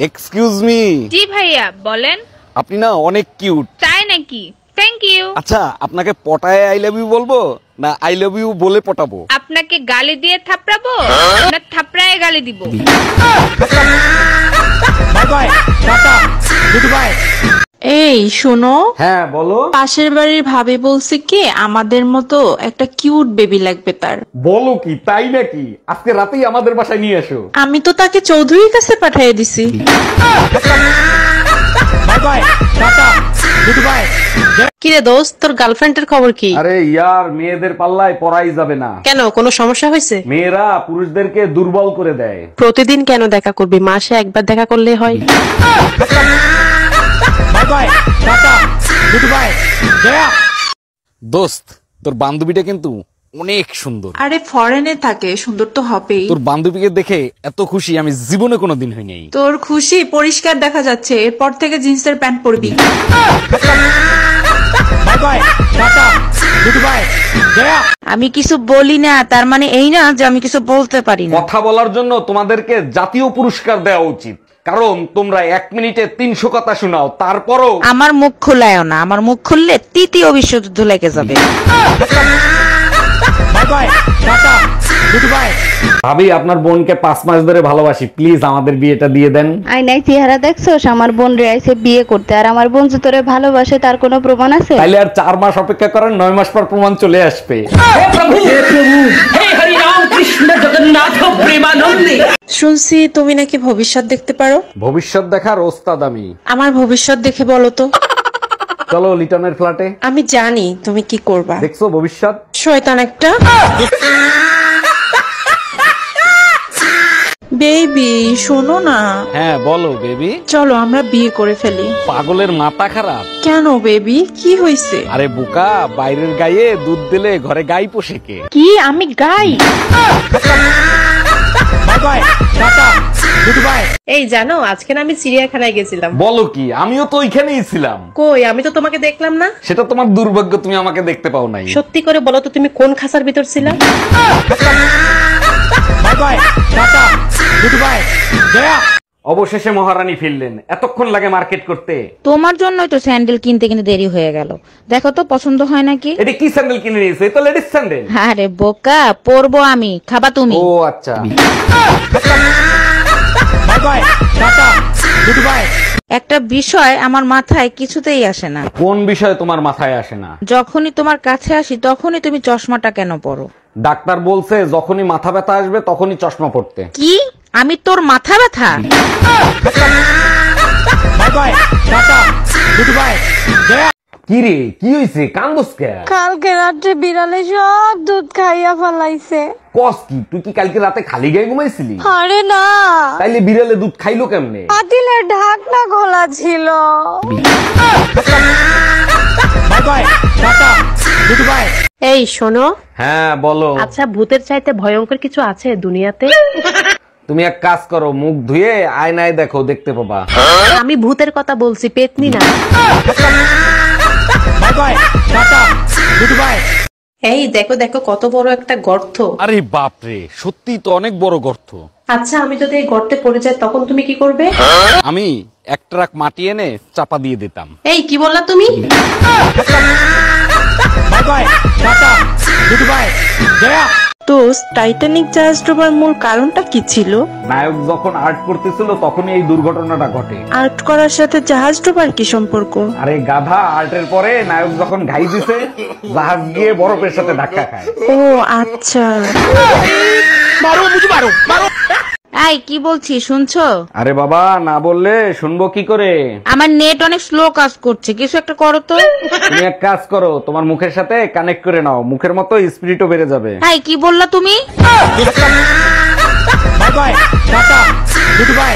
Excuse me. জি ভাইয়া বলেন। আপনি না অনেক কিউট। তাই নাকি? Thank you. আচ্ছা আপনাকে পটায় আই লাভ ইউ বলবো না আই লাভ ইউ বলে পটাবো? আপনাকে গালি দিয়ে থাপড়াবো না থাপড়ায় গালি দিব? By bye tata goodbye. এই শোনো, হ্যাঁ বলো। পাশের বাড়ির ভাবি বলছে কি আমাদের মতো একটা কিউট বেবি লাগবে তার। বলো কি, তাই নাকি? আজকে রাতেই আমাদের বাসায় নিয়ে এসো। আমি তো তাকে চৌধুরীর কাছে পাঠিয়ে দিছি। By bye tata good bye. কিরে দোস্ত, তোর গার্লফ্রেন্ডের খবর কি? আরে ইয়ার, মেয়েদের পাল্লায় পড়াই যাবে না। কেন, কোনো সমস্যা হয়েছে? মেয়েরা পুরুষদেরকে দুর্বল করে দেয়। প্রতিদিন কেন দেখা করবি? মাসে একবার দেখা করলে হয়। By bye tata good bye. দোস্ত, তোর বান্ধবীটা কিন্তু অনেক সুন্দর। আরে ফরেনে থাকে, সুন্দর তো হবেই। তোর বান্ধবীকে দেখে এত খুশি আমি জীবনে কোনোদিন হই নাই। তোর খুশি পরিষ্কার দেখা যাচ্ছে, এরপর থেকে জিন্সের প্যান্ট পরবি। By bye tata good bye. আমি কিছু বলি না তার মানে এই না যে আমি কিছু বলতে পারি না। কথা বলার জন্য তোমাদেরকে জাতীয় পুরস্কার দেওয়া উচিত, কারণ তোমরা 1 মিনিটে 300 কথা শোনাও, তারপরও আমার মুখ খোলায়ও না, আমার মুখ খুললে তৃতীয় বিশ্বযুদ্ধ লেগে যাবে। By bye tata good bye. ভাবি, আপনার বোনকে 5 মাস ধরে ভালোবাসি, প্লিজ আমাদের বিয়েটা দিয়ে দেন। আয়নায় চেহারা দেখছোস? আমার বোন রে আইছে বিয়ে করতে, আর আমার বোন যে তোরে ভালোবাসে তার কোনো প্রমাণ আছে? তাইলে আর 4 মাস অপেক্ষা করেন, 9 মাস পর প্রমাণ চলে আসবে। শুনছি তুমি নাকি ভবিষ্যৎ দেখতে পারো। ভবিষ্যৎ দেখার ওস্তাদ আমি। আমার ভবিষ্যৎ দেখে বলো তো। চলো লিটনের ফ্ল্যাটে। আমি জানি তুমি কি করবা। দেখছো ভবিষ্যৎ? শয়তান একটা। বেবি শোনো না। হ্যাঁ বলো বেবি। চলো আমরা বিয়ে করে ফেলি। পাগলের মাথা খারাপ? কেন বেবি, কি হয়েছে? আরে বোকা, বাইরের গায়ে দুধ দিলে ঘরে গাই পোষে কে? কি আমি গাই? Bye bye tata goodbye. এই জানো, আজকে না আমি চিড়িয়াখানায় গেছিলাম। বলো কি? আমিও তো ওইখানেই ছিলাম। কই, আমি তো তোমাকে দেখলাম না। সেটা তোমার দুর্ভাগ্য, তুমি আমাকে দেখতে পাও নাই। সত্যি করে বলো তো, তুমি কোন খাঁচার ভিতর ছিলা? By bye tata good bye. অবশেষে মহারানী ফিরলেন। এতক্ষণ লাগে মার্কেট করতে? তোমার জন্যই তো স্যান্ডেল কিনতে কিনতে দেরি হয়ে গেল। দেখো তো পছন্দ হয় নাকি? এটা কি স্যান্ডেল কিনে নিয়েছো? এটা লেডিস স্যান্ডেল। আরে বোকা, পরবো আমি, খাবা তুমি। ও আচ্ছা। By bye tata good bye. একটা বিষয় আমার মাথায় কিছুতেই আসে না। কোন বিষয় তোমার মাথায় আসে না? যখনই তোমার কাছে আসি তখনই তুমি চশমাটা কেন পরো? ডাক্তার বলছে যখনই মাথা ব্যথা আসবে তখনই চশমা পড়তে। কি? আমি তোর মাথা ব্যথা? By bye tata good bye. কি রে, কি হইছে? কান্দোস কে? কালকে রাত্রে বিড়ালে সব দুধ খাইয়া ফেলাইছে। কস কি? তুই কি কালকে রাতে খালি গায়ে ঘুমাইছিলি? আরে না, তাইলে বিড়ালে দুধ খাইলো কেমনে? পাতিলের ঢাকনা খোলা ছিল। By bye tata goodbye. এই শোনো। হ্যাঁ বলো। আচ্ছা, ভূতের চাইতে ভয়ঙ্কর কিছু আছে দুনিয়াতে? তুমি এক কাজ করো, মুখ ধুয়ে আয়নায় দেখো, দেখতে পাবা। আমি ভূতের কথা বলছি, পেতনি না। By bye tata goodbye. এই দেখো দেখো, কত বড় একটা গর্ত। আরে বাপরে, সত্যি তো অনেক বড় গর্ত। আচ্ছা, আমি যদি এই গর্তে পড়ে যাই তখন তুমি কি করবে? আমি 1 ট্রাক মাটি এনে চাপা দিয়ে দিতাম। এই কি বললা তুমি? By bye tata good bye. তো টাইটানিক জাহাজ ডোবার মূল কারণটা কি ছিল? নায়ক যখন আর্ট করতেছিল তখনই এই দুর্ঘটনাটা ঘটে। আর্ট করার সাথে জাহাজ ডোবার কি সম্পর্ক? আরে গাধা, আর্টের পরে নায়ক যখন ঘাই দিছে, জাহাজ গিয়ে বরফের সাথে ধাক্কা খায়। ও আচ্ছা। এই কি বলছি শুনছো? আরে বাবা, না বললে শুনবো কি করে? আমার নেট অনেক স্লো কাজ করছে, কিছু একটা করো তো। তুমি এক কাজ করো, তোমার মুখের সাথে কানেক্ট করে নাও, মুখের মতো স্পিরিটও বেড়ে যাবে। এই কি বললা তুমি? By bye tata good bye.